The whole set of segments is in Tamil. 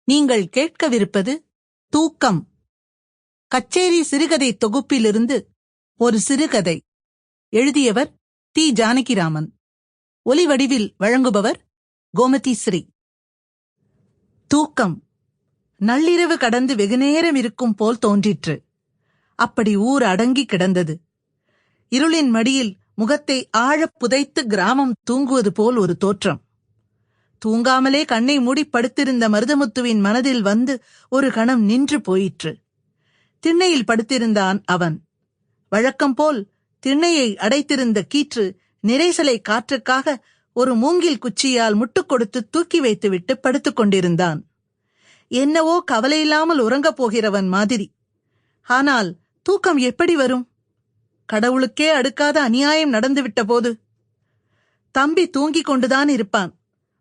நீங்கள் கேட்கவிருப்பது தூக்கம். கச்சேரி சிறுகதை தொகுப்பிலிருந்து ஒரு சிறுகதை. எழுதியவர் தி. ஜானகிராமன். ஒலிவடிவில் வழங்குபவர் கோமதி ஸ்ரீ. தூக்கம். நள்ளிரவு கடந்து வெகுநேரம் இருக்கும் போல் தோன்றிற்று. அப்படி ஊர் அடங்கி கிடந்தது. இருளின் மடியில் முகத்தை ஆழப் புதைத்து கிராமம் தூங்குவது போல் ஒரு தோற்றம். தூங்காமலே கண்ணை மூடி படுத்திருந்த மருதமுத்துவின் மனதில் வந்து ஒரு கணம் நின்று போயிற்று. திண்ணையில் படுத்திருந்தான் அவன். வழக்கம் போல் திண்ணையை அடைத்திருந்த கீற்று நிறைசலை காற்றுக்காக ஒரு மூங்கில் குச்சியால் முட்டுக் கொடுத்து தூக்கி வைத்துவிட்டு படுத்துக் கொண்டிருந்தான். என்னவோ கவலையில்லாமல் உறங்கப் போகிறவன் மாதிரி. ஆனால் தூக்கம் எப்படி வரும்? கடவுளுக்கே அடுக்காத அநியாயம் நடந்துவிட்ட போது. தம்பி தூங்கிக் கொண்டுதான் இருப்பான்.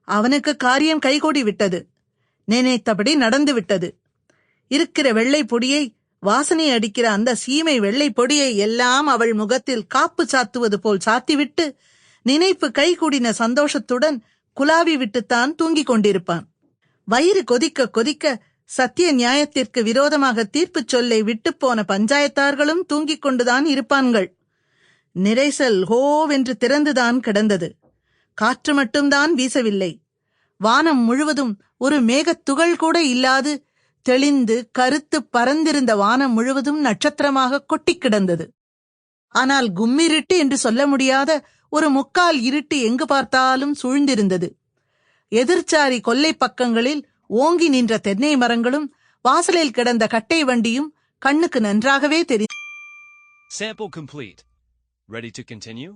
அவனுக்கு காரியம் கைகூடி விட்டது. நினைத்தபடி நடந்து விட்டது. இருக்கிற வெள்ளை பொடியை, வாசனை அடிக்கிற அந்த சீமை வெள்ளை பொடியை எல்லாம் அவள் முகத்தில் காப்பு சாத்துவது போல் சாத்திவிட்டு நினைப்பு கைகூடின சந்தோஷத்துடன் குலாவி விட்டுத்தான் தூங்கிக் கொண்டிருப்பான். வயிறு கொதிக்க கொதிக்க சத்திய நியாயத்திற்கு விரோதமாக தீர்ப்புச் சொல்லை விட்டுப்போன பஞ்சாயத்தார்களும் தூங்கிக் கொண்டுதான் இருப்பான்கள். நிறைசல் ஹோவென்று திறந்துதான் கிடந்தது. காற்று மட்டும்தான் வீசவில்லை. வானம் முழுவதும் ஒரு மேகத்துகள் கூட இல்லாது தெளிந்து கருத்து பறந்திருந்த வானம் முழுவதும் நட்சத்திரமாக கொட்டி கிடந்தது. ஆனால் கும்மிருட்டு என்று சொல்ல முடியாத ஒரு முக்கால் இருட்டு எங்கு பார்த்தாலும் சூழ்ந்திருந்தது. எதிர்ச்சாரி கொல்லை பக்கங்களில் ஓங்கி நின்ற தென்னை மரங்களும் வாசலில் கிடந்த கட்டை வண்டியும் கண்ணுக்கு நன்றாகவே தெரிந்தது. Sample complete. Ready to continue?